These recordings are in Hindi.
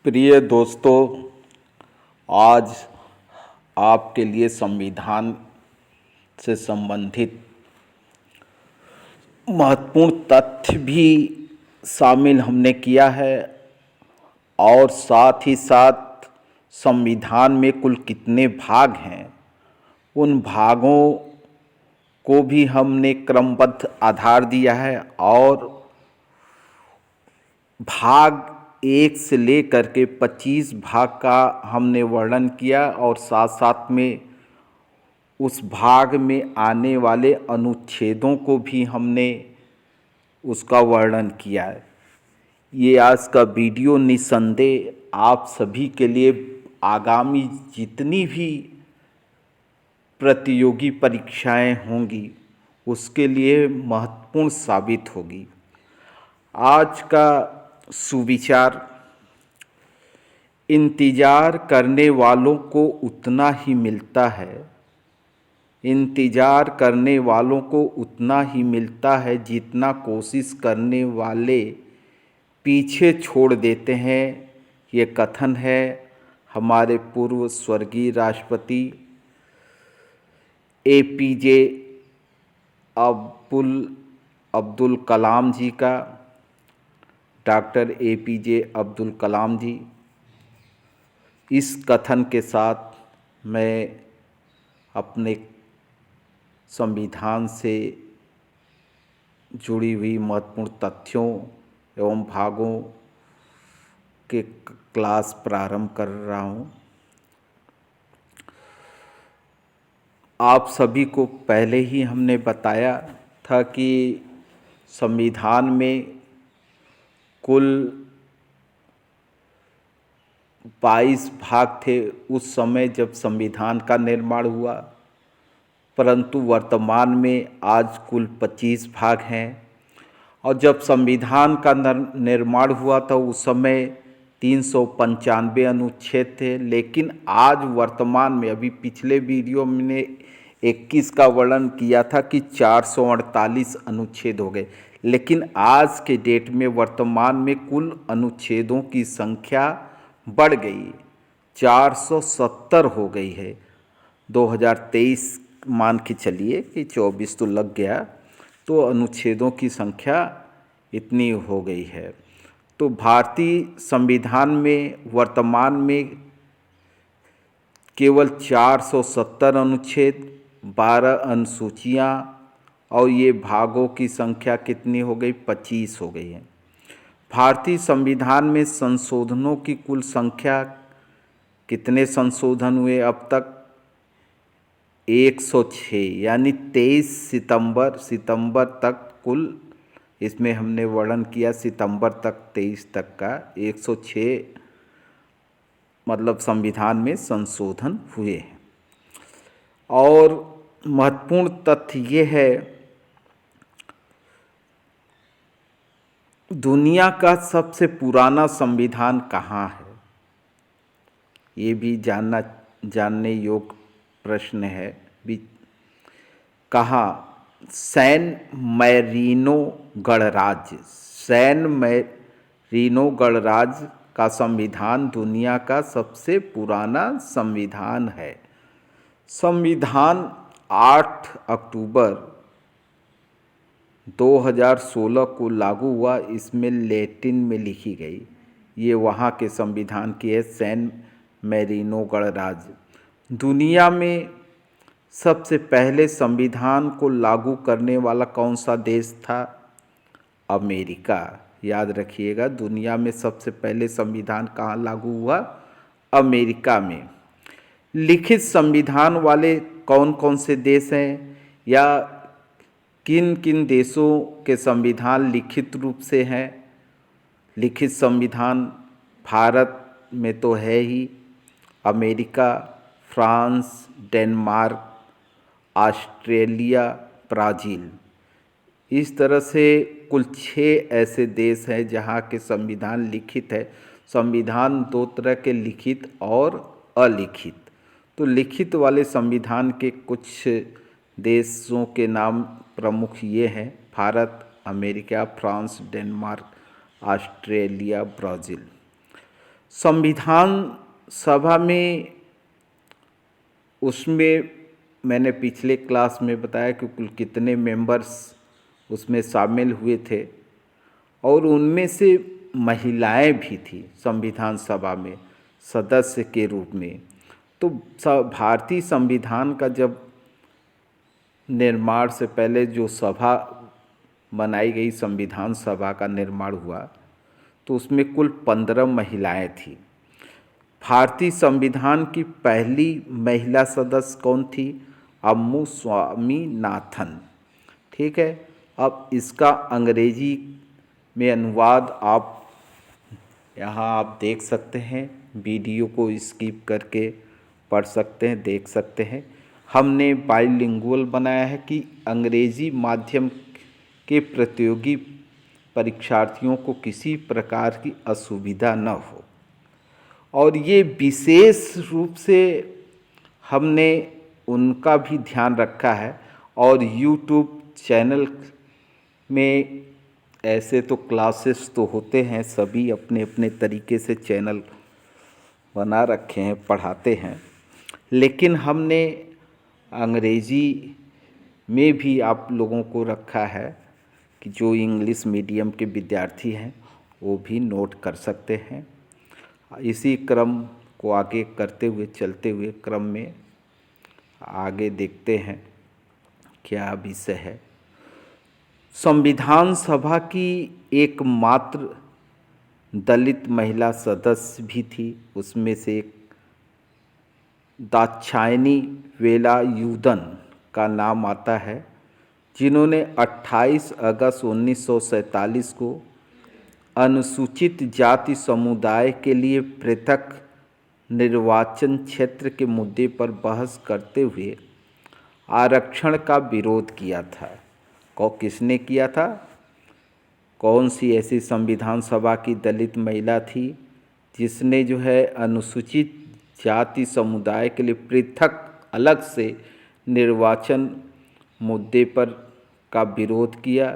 प्रिय दोस्तों, आज आपके लिए संविधान से संबंधित महत्वपूर्ण तथ्य भी शामिल हमने किया है और साथ ही साथ संविधान में कुल कितने भाग हैं उन भागों को भी हमने क्रमबद्ध आधार दिया है और भाग 1 से लेकर के 25 भाग का हमने वर्णन किया और साथ साथ में उस भाग में आने वाले अनुच्छेदों को भी हमने उसका वर्णन किया है। ये आज का वीडियो निस्संदेह आप सभी के लिए आगामी जितनी भी प्रतियोगी परीक्षाएं होंगी उसके लिए महत्वपूर्ण साबित होगी। आज का सुविचार: इंतज़ार करने वालों को उतना ही मिलता है, इंतज़ार करने वालों को उतना ही मिलता है जितना कोशिश करने वाले पीछे छोड़ देते हैं। ये कथन है हमारे पूर्व स्वर्गीय राष्ट्रपति APJ अब्दुल कलाम जी का। डॉक्टर APJ अब्दुल कलाम जी, इस कथन के साथ मैं अपने संविधान से जुड़ी हुई महत्वपूर्ण तथ्यों एवं भागों के क्लास प्रारंभ कर रहा हूँ। आप सभी को पहले ही हमने बताया था कि संविधान में कुल 22 भाग थे उस समय जब संविधान का निर्माण हुआ, परंतु वर्तमान में आज कुल 25 भाग हैं। और जब संविधान का निर्माण हुआ था उस समय 395 अनुच्छेद थे, लेकिन आज वर्तमान में, अभी पिछले वीडियो में 21 का वर्णन किया था कि 448 अनुच्छेद हो गए, लेकिन आज के डेट में वर्तमान में कुल अनुच्छेदों की संख्या बढ़ गई, 470 हो गई है। 2023 मान के चलिए कि 24 तो लग गया, तो अनुच्छेदों की संख्या इतनी हो गई है। तो भारतीय संविधान में वर्तमान में केवल 470 अनुच्छेद, 12 अनुसूचियाँ और ये भागों की संख्या कितनी हो गई? 25 हो गई है। भारतीय संविधान में संशोधनों की कुल संख्या, कितने संशोधन हुए अब तक? 106, यानी 23 सितंबर तक कुल, इसमें हमने वर्णन किया सितंबर तक 23 तक का 106 मतलब संविधान में संशोधन हुए हैं। और महत्वपूर्ण तथ्य ये है, दुनिया का सबसे पुराना संविधान कहाँ है? ये भी जानने योग्य प्रश्न है। कहाँ? सैन मैरिनो गणराज्य का संविधान दुनिया का सबसे पुराना संविधान है। संविधान 8 अक्टूबर 2016 को लागू हुआ। इसमें लैटिन में लिखी गई। ये वहाँ के संविधान की है, सैन मैरिनो गणराज्य। दुनिया में सबसे पहले संविधान को लागू करने वाला कौन सा देश था? अमेरिका। याद रखिएगा, दुनिया में सबसे पहले संविधान कहाँ लागू हुआ? अमेरिका में। लिखित संविधान वाले कौन कौन से देश हैं, या किन किन देशों के संविधान लिखित रूप से हैं? लिखित संविधान भारत में तो है ही, America, France, Denmark, Australia, Brazil, इस तरह से कुल 6 ऐसे देश हैं जहाँ के संविधान लिखित है। संविधान 2 तरह के, लिखित और अलिखित। तो लिखित वाले संविधान के कुछ देशों के नाम प्रमुख ये हैं: Bharat, America, France, Denmark, Australia, Brazil. संविधान सभा में, उसमें मैंने पिछले क्लास में बताया कि कुल कितने मेंबर्स उसमें शामिल हुए थे, और उनमें से महिलाएं भी थी संविधान सभा में सदस्य के रूप में। तो भारतीय संविधान का जब निर्माण से पहले जो सभा बनाई गई, संविधान सभा का निर्माण हुआ, तो उसमें कुल 15 महिलाएं थी। भारतीय संविधान की पहली महिला सदस्य कौन थी? अम्मू स्वामीनाथन। ठीक है, अब इसका अंग्रेजी में अनुवाद आप देख सकते हैं, वीडियो को स्किप करके पढ़ सकते हैं, देख सकते हैं। हमने बाइलिंगुअल बनाया है कि अंग्रेजी माध्यम के प्रतियोगी परीक्षार्थियों को किसी प्रकार की असुविधा न हो, और ये विशेष रूप से हमने उनका भी ध्यान रखा है। और यूट्यूब चैनल में ऐसे तो क्लासेस तो होते हैं, सभी अपने अपने तरीके से चैनल बना रखे हैं, पढ़ाते हैं, लेकिन हमने अंग्रेजी में भी आप लोगों को रखा है कि जो इंग्लिश मीडियम के विद्यार्थी हैं वो भी नोट कर सकते हैं। इसी क्रम को आगे करते हुए, चलते हुए क्रम में आगे देखते हैं क्या विषय है। संविधान सभा की एकमात्र दलित महिला सदस्य भी थी, उसमें से एक दाक्षायणी वेलायुधन का नाम आता है, जिन्होंने 28 अगस्त 1947 को अनुसूचित जाति समुदाय के लिए पृथक निर्वाचन क्षेत्र के मुद्दे पर बहस करते हुए आरक्षण का विरोध किया था। किसने किया था? कौन सी ऐसी संविधान सभा की दलित महिला थी जिसने जो है अनुसूचित जाति समुदाय के लिए पृथक अलग से निर्वाचन मुद्दे पर का विरोध किया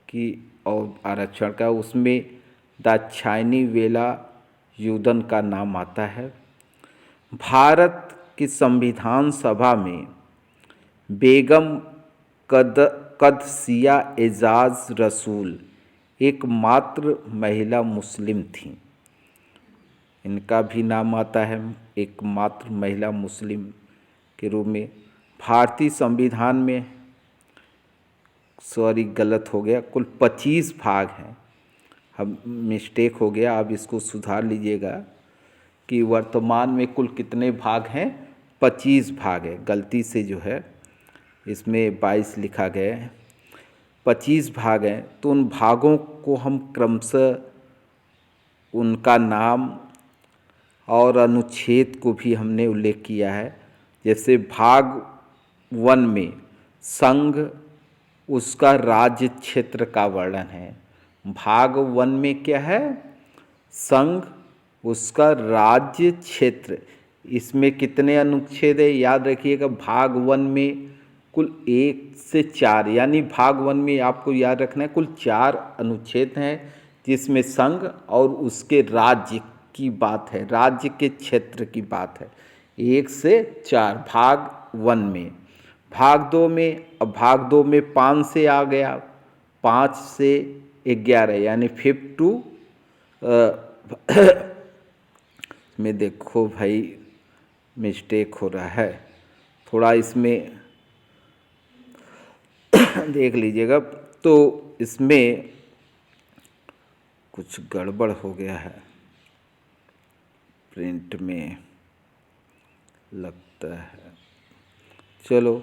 कि और आरक्षण का? उसमें दाक्षायणी वेलायुधन का नाम आता है। भारत की संविधान सभा में बेगम कदसिया एजाज रसूल एकमात्र महिला मुस्लिम थीं। इनका भी नाम आता है एकमात्र महिला मुस्लिम के रूप में। भारतीय संविधान में, सॉरी गलत हो गया, कुल 25 भाग हैं, हम मिस्टेक हो गया, आप इसको सुधार लीजिएगा कि वर्तमान में कुल कितने भाग हैं? 25 भाग है, गलती से जो है इसमें 22 लिखा गया है, 25 भाग हैं। तो उन भागों को हम क्रमशः उनका नाम और अनुच्छेद को भी हमने उल्लेख किया है। जैसे भाग 1 में संघ, उसका राज्य क्षेत्र का वर्णन है। भाग 1 में क्या है? संघ, उसका राज्य क्षेत्र। इसमें कितने अनुच्छेद है? याद रखिएगा, भाग 1 में कुल 1 से 4, यानी भाग 1 में आपको याद रखना है कुल 4 अनुच्छेद हैं, जिसमें संघ और उसके राज्य की बात है, राज्य के क्षेत्र की बात है। 1 से 4 भाग 1 में। भाग 2 में, अब भाग 2 में 5 से आ गया, 5 से 11, यानी 5 to में देखो भाई मिस्टेक हो रहा है थोड़ा, इसमें देख लीजिएगा। तो इसमें कुछ गड़बड़ हो गया है, प्रिंट में लगता है, चलो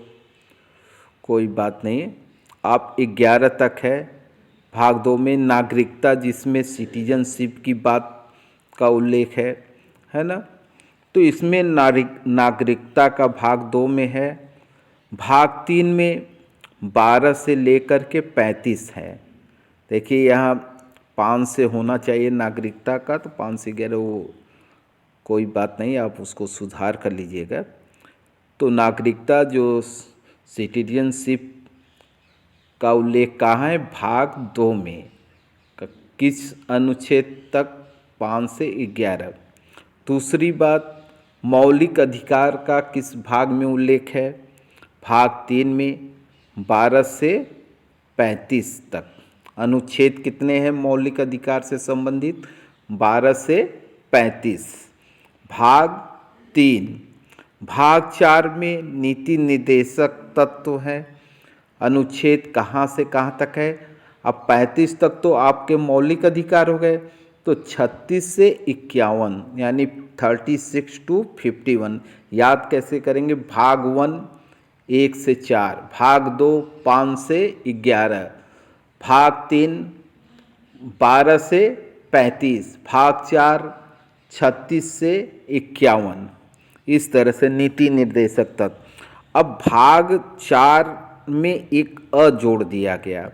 कोई बात नहीं। आप 11 तक है। भाग 2 में नागरिकता, जिसमें सिटीजनशिप की बात का उल्लेख है ना। तो इसमें नागरिकता का भाग 2 में है। भाग 3 में 12 से लेकर के 35 है। देखिए यहाँ 5 से होना चाहिए नागरिकता का, तो 5 से 11 वो कोई बात नहीं, आप उसको सुधार कर लीजिएगा। तो नागरिकता जो सिटीजनशिप का उल्लेख कहाँ है? भाग 2 में। किस अनुच्छेद तक? 5 से 11। दूसरी बात, मौलिक अधिकार का किस भाग में उल्लेख है? भाग 3 में 12 से 35 तक। अनुच्छेद कितने हैं मौलिक अधिकार से संबंधित? 12 से 35। भाग 3। भाग 4 में नीति निर्देशक तत्व है। अनुच्छेद कहाँ से कहाँ तक है? अब 35 तक तो आपके मौलिक अधिकार हो गए, तो 36 से 51 यानी 36 to 51 याद कैसे करेंगे? भाग 1 1 से 4, भाग 2 5 से 11, भाग 3 12 से 35, भाग 4 36 से 51। इस तरह से नीति निर्देशक तत्व। अब भाग 4 में एक अ जोड़ दिया गया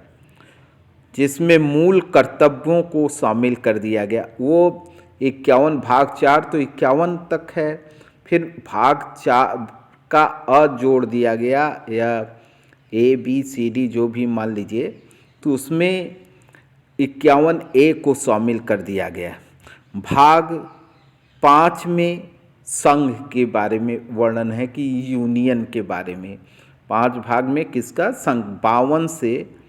जिसमें मूल कर्तव्यों को शामिल कर दिया गया। वो 51, भाग 4 तो 51 तक है, फिर भाग 4 का अ जोड़ दिया गया, या ए बी सी डी जो भी मान लीजिए, तो उसमें 51 ए को शामिल कर दिया गया। भाग 5 में संघ के बारे में वर्णन है कि यूनियन के बारे में। 5 भाग में किसका? संघ। 52 से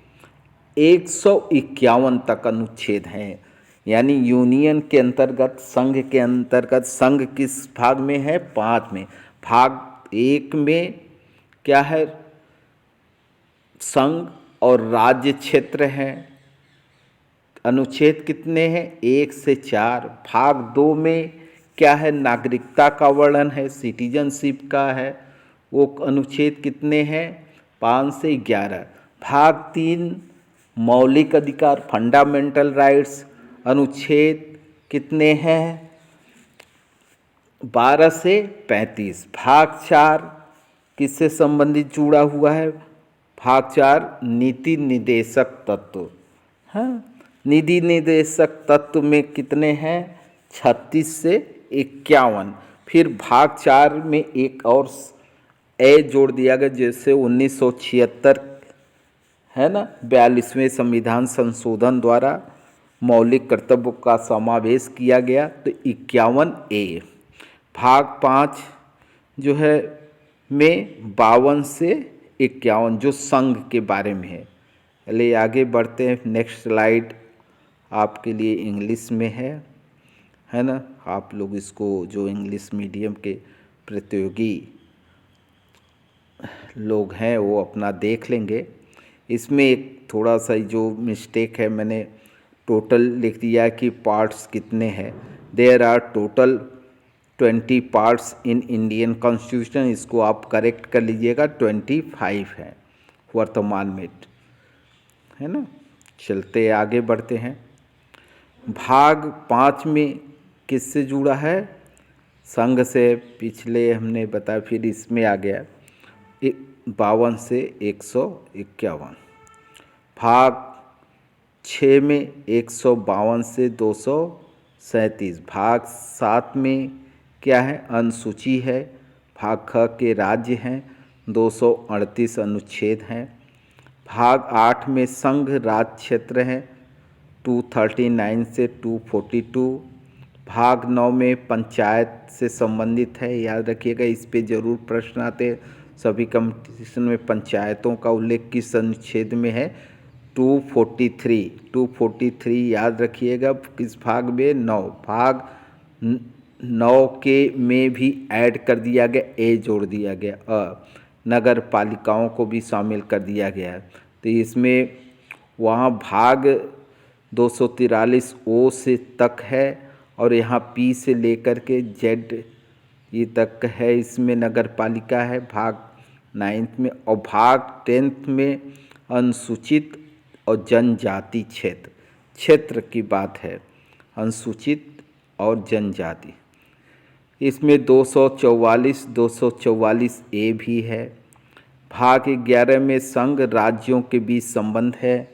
151 तक अनुच्छेद हैं, यानी यूनियन के अंतर्गत, संघ के अंतर्गत। संघ किस भाग में है? 5 में। भाग 1 में क्या है? संघ और राज्य क्षेत्र है। अनुच्छेद कितने हैं? 1 से 4। भाग 2 में क्या है? नागरिकता का वर्णन है, सिटीजनशिप का है। वो अनुच्छेद कितने हैं? 5 से 11। भाग 3 मौलिक अधिकार, फंडामेंटल राइट्स, अनुच्छेद कितने हैं? 12 से 35। भाग 4 किससे संबंधित जुड़ा हुआ है? भाग 4 नीति निर्देशक तत्व। हाँ, नीति निर्देशक तत्व में कितने हैं? 36 से 51। फिर भाग 4 में एक और ए जोड़ दिया गया, जैसे 1976 है ना, 42वें संविधान संशोधन द्वारा मौलिक कर्तव्यों का समावेश किया गया, तो 51 ए। भाग 5 जो है में 52 से 51 जो संघ के बारे में है। चलिए आगे बढ़ते हैं। नेक्स्ट स्लाइड आपके लिए इंग्लिश में है ना। आप लोग इसको, जो इंग्लिश मीडियम के प्रतियोगी लोग हैं, वो अपना देख लेंगे। इसमें एक थोड़ा सा जो मिस्टेक है, मैंने टोटल लिख दिया कि पार्ट्स कितने हैं। There are total 20 parts in Indian constitution. इसको आप करेक्ट कर लीजिएगा, 25 है वर्तमान में, है ना। चलते आगे बढ़ते हैं। भाग 5 में किससे जुड़ा है? संघ से, पिछले हमने बताया। फिर इसमें आ गया 52 से 151। भाग 6 में 152 से 237। भाग 7 में क्या है? अनुसूची है। भाग ख के राज्य हैं, 238 अनुच्छेद हैं। भाग 8 में संघ राज्य क्षेत्र है, 239 से 242। भाग 9 में पंचायत से संबंधित है, याद रखिएगा, इस पे जरूर प्रश्न आते हैं। सभी कंपटीशन में पंचायतों का उल्लेख किस अनुच्छेद में है? 243 याद रखिएगा। किस भाग में? 9। भाग 9 के में भी ऐड कर दिया गया, ए जोड़ दिया गया, नगर पालिकाओं को भी शामिल कर दिया गया। तो इसमें वहाँ भाग 243 ओ से तक है, और यहाँ पी से लेकर के जेड ये तक है। इसमें नगर पालिका है भाग 9 में। और भाग 10 में अनुसूचित और जनजाति क्षेत्र की बात है, अनुसूचित और जनजाति। इसमें 244 ए भी है। भाग 11 में संघ राज्यों के बीच संबंध है,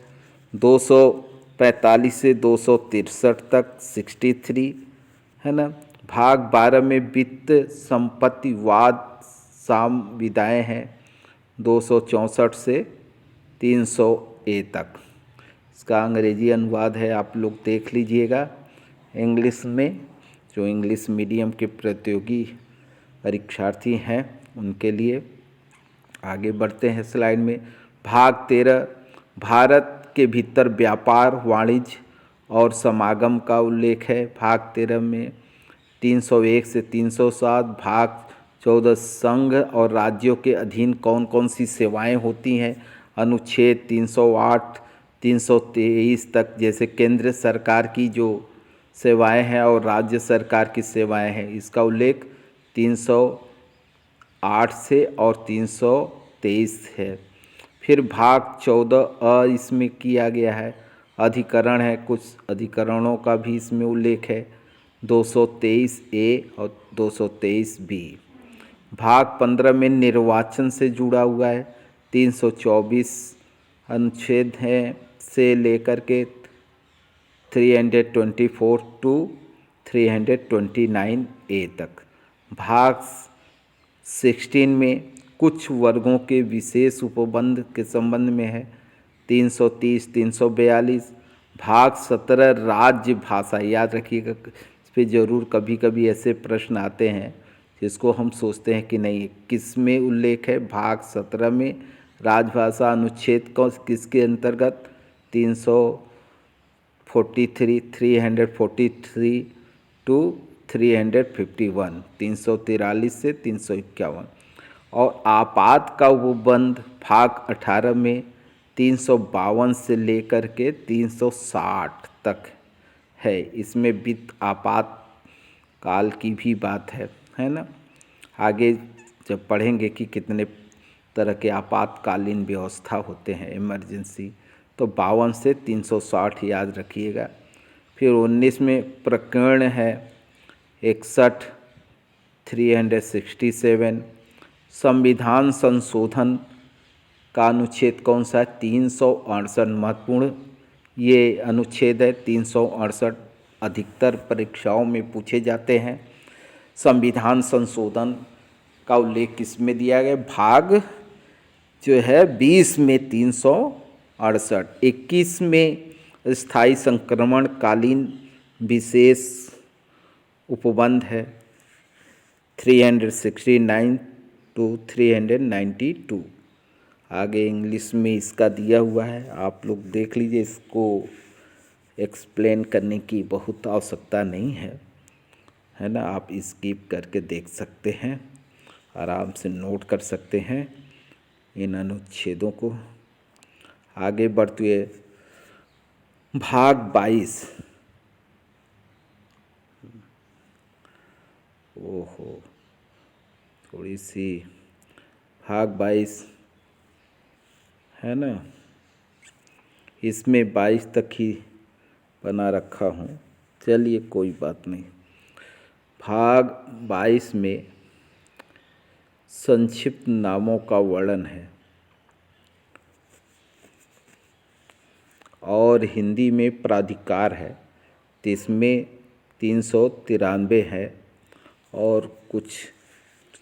245 से 263 तक 63, है ना। भाग 12 में वित्त संपत्तिवाद संविदाएँ हैं, 264 से 300 ए तक। इसका अंग्रेजी अनुवाद है, आप लोग देख लीजिएगा इंग्लिश में। जो इंग्लिश मीडियम के प्रतियोगी परीक्षार्थी हैं उनके लिए। आगे बढ़ते हैं स्लाइड में। भाग 13 भारत के भीतर व्यापार, वाणिज्य और समागम का उल्लेख है। भाग 13 में 301 से 307। भाग 14 संघ और राज्यों के अधीन कौन कौन सी सेवाएं होती हैं। अनुच्छेद 308 323 तक, जैसे केंद्र सरकार की जो सेवाएं हैं और राज्य सरकार की सेवाएं हैं, इसका उल्लेख 308 से और 323 है। फिर भाग 14 इसमें किया गया है, अधिकरण है, कुछ अधिकरणों का भी इसमें उल्लेख है, 223 ए और 223 बी। भाग 15 में निर्वाचन से जुड़ा हुआ है, 324 अनुच्छेद हैं से लेकर के 324 टू 329 ए तक। भाग 16 में कुछ वर्गों के विशेष उपबंध के संबंध में है, 330 342। भाग 17 राज्य भाषा, याद रखिएगा इस पर ज़रूर कभी कभी ऐसे प्रश्न आते हैं जिसको हम सोचते हैं कि नहीं किस में उल्लेख है। भाग 17 में राजभाषा अनुच्छेद को किसके अंतर्गत, 343 टू 351, 343 से 351। और आपात का उपबंध भाग 18 में 352 से लेकर के 360 तक है। इसमें वित्त आपातकाल की भी बात है ना। आगे जब पढ़ेंगे कि कितने तरह के आपातकालीन व्यवस्था होते हैं, इमरजेंसी, तो 52 से 360 याद रखिएगा। फिर 19 में प्रकरण है 61 367। संविधान संशोधन का अनुच्छेद कौन सा है, 368। महत्वपूर्ण ये अनुच्छेद है 368, अधिकतर परीक्षाओं में पूछे जाते हैं। संविधान संशोधन का उल्लेख किस में दिया गया, भाग जो है 20 में 368, 21 में स्थायी संक्रमणकालीन विशेष उपबंध है 369 टू 392। आगे इंग्लिश में इसका दिया हुआ है, आप लोग देख लीजिए, इसको एक्सप्लेन करने की बहुत आवश्यकता नहीं है ना। आप स्किप करके देख सकते हैं, आराम से नोट कर सकते हैं इन अनुच्छेदों को। आगे बढ़ते हुए भाग 22, ओहो थोड़ी सी, भाग 22 है ना, इसमें 22 तक ही बना रखा हूँ, चलिए कोई बात नहीं। भाग 22 में संक्षिप्त नामों का वर्णन है और हिंदी में प्राधिकार है, तो इसमें 393 है और कुछ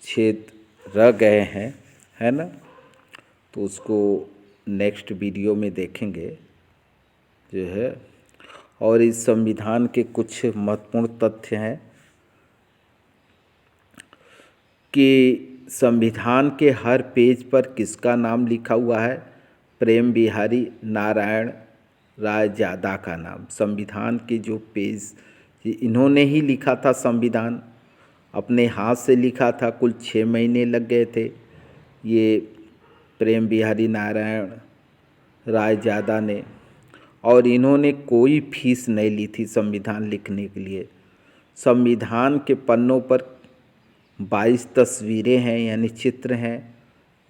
छेद रह गए हैं, है ना, तो उसको नेक्स्ट वीडियो में देखेंगे जो है। और इस संविधान के कुछ महत्वपूर्ण तथ्य हैं कि संविधान के हर पेज पर किसका नाम लिखा हुआ है, प्रेम बिहारी नारायण राय ज़्यादा का नाम। संविधान के जो पेज इन्होंने ही लिखा था, संविधान अपने हाथ से लिखा था, कुल 6 महीने लग गए थे ये प्रेम बिहारी नारायण राय ज़्यादा ने, और इन्होंने कोई फीस नहीं ली थी संविधान लिखने के लिए। संविधान के पन्नों पर 22 तस्वीरें हैं यानी चित्र हैं,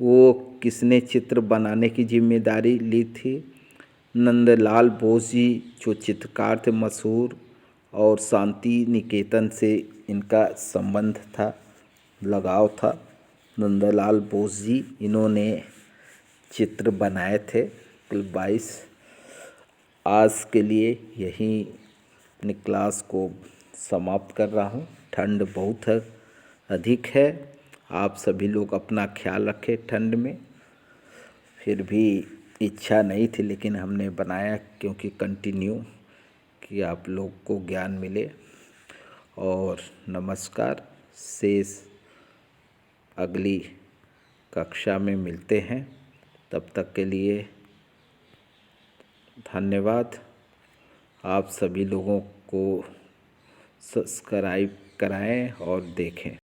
वो किसने चित्र बनाने की जिम्मेदारी ली थी, नंदलाल बोस जी जो चित्रकार थे मशहूर, और शांति निकेतन से इनका संबंध था, लगाव था। नंदलाल बोस जी इन्होंने चित्र बनाए थे, कुल 22। आज के लिए यही अपनी क्लास को समाप्त कर रहा हूँ। ठंड बहुत अधिक है, आप सभी लोग अपना ख्याल रखें ठंड में। फिर भी इच्छा नहीं थी लेकिन हमने बनाया क्योंकि कंटिन्यू कि आप लोग को ज्ञान मिले। और नमस्कार। शेष अगली कक्षा में मिलते हैं, तब तक के लिए धन्यवाद। आप सभी लोगों को सब्सक्राइब कराएं और देखें।